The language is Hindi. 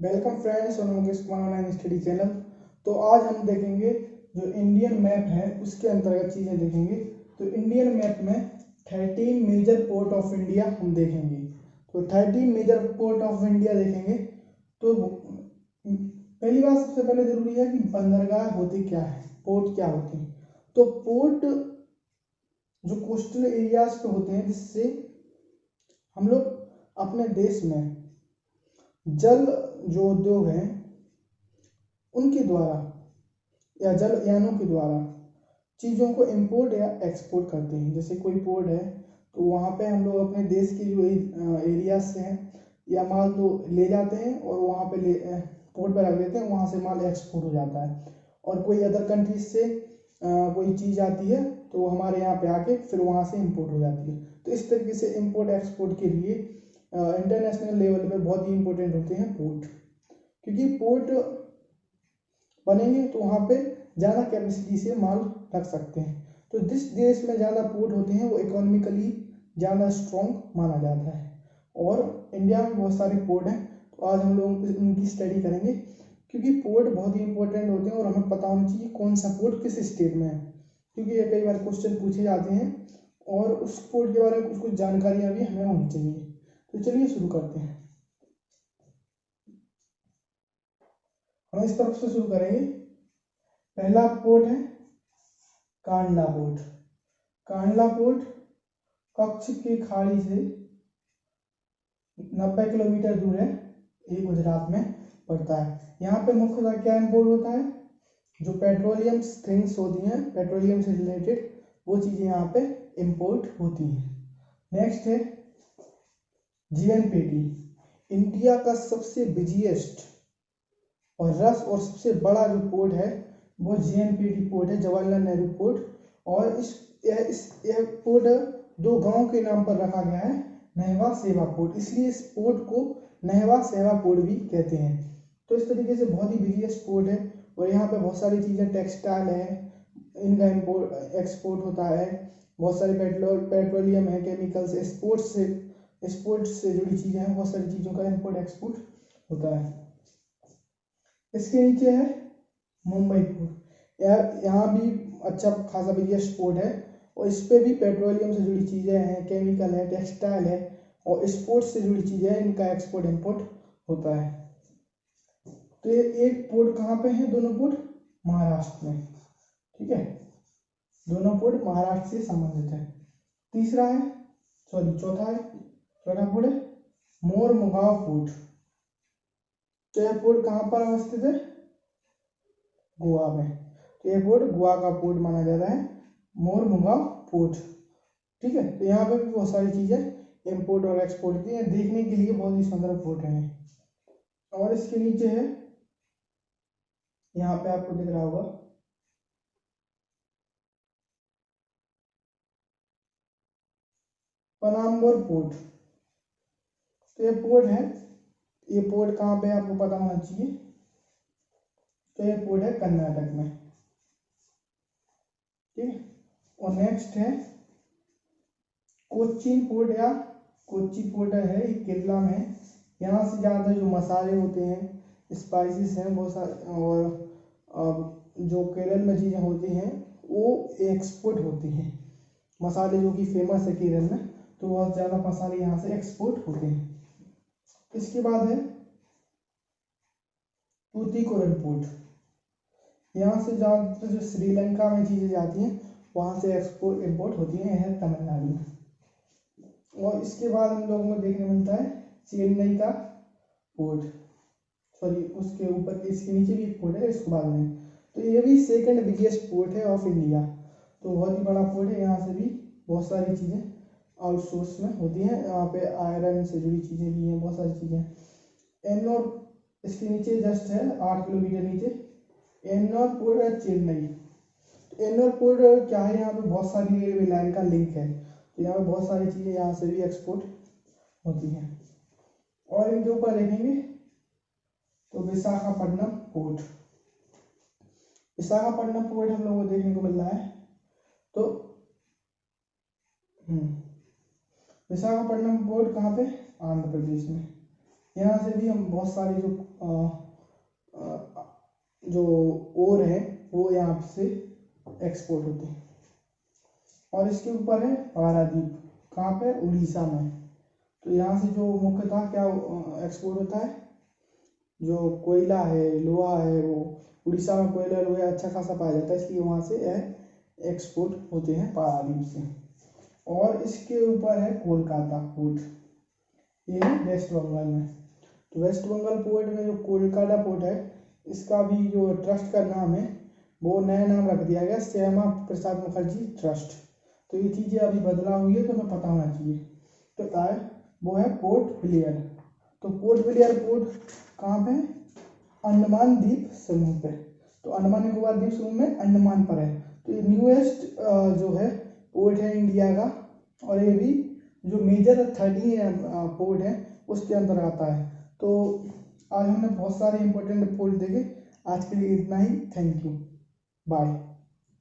Welcome friends on Mukesh Kumar online study channel. तो आज हम देखेंगे जो इंडियन मैप है उसके अंतर्गत चीज़ें देखेंगे। तो इंडियन मैप में 13 मेजर पोर्ट ऑफ इंडिया हम देखेंगे। तो 13 मेजर पोर्ट ऑफ इंडिया देखेंगे। तो पहली बात सबसे पहले जरूरी है कि बंदरगाह होती क्या है, पोर्ट क्या होती है। तो पोर्ट जो कोस्टल एरियाज पे होते हैं, जिससे हम लोग अपने देश में जल जो उद्योग हैं उनके द्वारा या जल यानों के द्वारा चीज़ों को इंपोर्ट या एक्सपोर्ट करते हैं। जैसे कोई पोर्ट है तो वहाँ पे हम लोग अपने देश की जो एरिया से हैं या माल तो ले जाते हैं और वहाँ पे पोर्ट पर रख देते हैं, वहाँ से माल एक्सपोर्ट हो जाता है। और कोई अदर कंट्रीज से कोई चीज़ आती है तो हमारे यहाँ पे आके फिर वहाँ से इंपोर्ट हो जाती है। तो इस तरीके से इंपोर्ट एक्सपोर्ट के लिए इंटरनेशनल लेवल पे बहुत ही इंपॉर्टेंट होते हैं पोर्ट, क्योंकि पोर्ट बनेंगे तो वहाँ पे ज़्यादा कैपेसिटी से माल रख सकते हैं। तो जिस देश में ज़्यादा पोर्ट होते हैं वो इकोनॉमिकली ज़्यादा स्ट्रॉन्ग माना जाता है। और इंडिया में बहुत सारे पोर्ट हैं, तो आज हम लोग उनकी स्टडी करेंगे, क्योंकि पोर्ट बहुत ही इंपॉर्टेंट होते हैं और हमें पता होना चाहिए कौन सा पोर्ट किस स्टेट में है, क्योंकि ये कई बार क्वेश्चन पूछे जाते हैं और उस पोर्ट के बारे में कुछ कुछ जानकारियाँ भी हमें होनी चाहिए। तो चलिए शुरू करते हैं। हम इस तरफ से शुरू करेंगे। पहला पोर्ट है कांडला पोर्ट। कांडला पोर्ट कच्छ की खाड़ी से 90 किलोमीटर दूर है, ये गुजरात में पड़ता है। यहाँ पे मुख्यतः क्या इंपोर्ट होता है, जो पेट्रोलियम थिंग्स होती हैं, पेट्रोलियम से रिलेटेड वो चीज़ें यहाँ पे इंपोर्ट होती हैं। नेक्स्ट है जीएनपीटी। इंडिया का सबसे बिजिएस्ट और रस और सबसे बड़ा जो पोर्ट है वो जीएनपीटी पोर्ट है, जवाहरलाल नेहरू पोर्ट। और यह पोर्ट 2 गांव के नाम पर रखा गया है, नहवा सेवा पोर्ट, इसलिए इस पोर्ट को नहवा सेवा पोर्ट भी कहते हैं। तो इस तरीके से बहुत ही बिजिएस्ट पोर्ट है और यहाँ पे बहुत सारी चीज़ें, टेक्सटाइल है, इनका इम्पोर्ट एक्सपोर्ट होता है, बहुत सारे पेट्रोलियम है, केमिकल्स, स्पोर्ट्स से जुड़ी चीज़ें हैं, बहुत सारी चीज़ों का इम्पोर्ट एक्सपोर्ट होता है। इसके नीचे है मुंबई पोर्ट। यहाँ भी अच्छा खासा बिजिएस्ट पोर्ट है और इस पे भी पेट्रोलियम से जुड़ी चीज़ें हैं, केमिकल है, टेक्सटाइल है और स्पोर्ट्स से जुड़ी चीज़ें हैं, इनका एक्सपोर्ट इंपोर्ट होता है। तो ये एक पोर्ट कहाँ पे है, दोनों पोर्ट महाराष्ट्र में, ठीक है, दोनों पोर्ट महाराष्ट्र से संबंधित है। चौथा पोर्ट है मोरमुगांव पोर्ट। तो यह पोर्ट कहाँ पर अवस्थित है, गोवा में। तो यह पोर्ट गोवा का पोर्ट माना जाता है, मोरमुगांव पोर्ट, ठीक है। तो यहाँ पे भी बहुत सारी चीज़ें इंपोर्ट और एक्सपोर्ट होती हैं, देखने के लिए बहुत ही सुंदर पोर्ट है। और इसके नीचे है, यहाँ पे आपको दिख रहा होगा पनाम्बर पोर्ट। तो ये पोर्ट है, ये पोर्ट कहाँ पे आपको पता होना चाहिए। तो ये पोर्ट है कर्नाटक में, ठीक है। और नेक्स्ट है कोच्चिन पोर्ट या कोच्चि पोर्ट है, ये केरला में। यहाँ से ज़्यादा जो मसाले होते हैं, स्पाइसेस हैं बहुत सारे, और जो केरल में चीज़ें होती हैं वो एक्सपोर्ट होती हैं। मसाले जो कि फेमस है केरल में, तो बहुत ज़्यादा मसाले यहाँ से एक्सपोर्ट होते हैं। इसके बाद है तूतीकोरन पोर्ट। यहाँ से ज़्यादातर जो श्रीलंका में चीज़ें जाती हैं वहाँ से एक्सपोर्ट इंपोर्ट होती हैं, यह है तमिलनाडु में। और इसके बाद हम लोगों को देखने मिलता है चेन्नई का पोर्ट, उसके ऊपर इसके नीचे भी एक पोर्ट है, इसके बाद में। तो ये भी सेकंड बिगेस्ट पोर्ट है ऑफ इंडिया, तो बहुत ही बड़ा पोर्ट है। यहाँ से भी बहुत सारी चीज़ें आउटसोर्स में होती हैं, यहाँ पे आयरन से जुड़ी चीज़ें भी हैं, बहुत सारी चीज़ें। एन्नोर इसके नीचे जस्ट है 8 किलोमीटर नीचे एन्नोर पोर्ट है चेन्नई। एन्नोर पोर्ट क्या है, यहाँ पे बहुत सारी रेलवे लाइन का लिंक है, तो यहाँ पे बहुत सारी चीज़ें यहाँ से भी एक्सपोर्ट होती हैं। और इनके ऊपर देखेंगे तो विशाखापट्टनम पोर्ट। विशाखापट्टनम पोर्ट हम लोगों को देखने को मिल रहा है। तो विशाखापट्टनम पोर्ट कहाँ पे, आंध्र प्रदेश में। यहाँ से भी हम बहुत सारे जो ओर है वो यहाँ से एक्सपोर्ट होते हैं। और इसके ऊपर है पारादीप, कहाँ पे? उड़ीसा में। तो यहाँ से जो मुख्यतः क्या एक्सपोर्ट होता है, जो कोयला है, लोहा है, वो उड़ीसा में कोयला लोहा अच्छा खासा पाया जाता है, इसलिए वहाँ से यह एक्सपोर्ट होते हैं पारादीप से। और इसके ऊपर है कोलकाता पोर्ट, ये है वेस्ट बंगाल में। तो वेस्ट बंगाल पोर्ट में जो कोलकाता पोर्ट है, इसका भी जो ट्रस्ट का नाम है वो नया नाम रख दिया गया, श्यामा प्रसाद मुखर्जी ट्रस्ट। तो ये चीज़ें अभी बदला हुई है, तो हमें पता होना चाहिए। तो वो है पोर्ट ब्लेयर। तो पोर्ट ब्लेयर पोर्ट कहाँ पे? अंडमान द्वीप समूह पे। तो अंडमान निकोबार द्वीप समूह में अंडमान पर है। तो ये न्यूएस्ट जो है पोर्ट है इंडिया का, और ये भी जो मेजर 13 पोर्ट है उसके अंदर आता है। तो आज हमने बहुत सारे इंपॉर्टेंट पोर्ट देखे। आज के लिए इतना ही। Thank you, bye.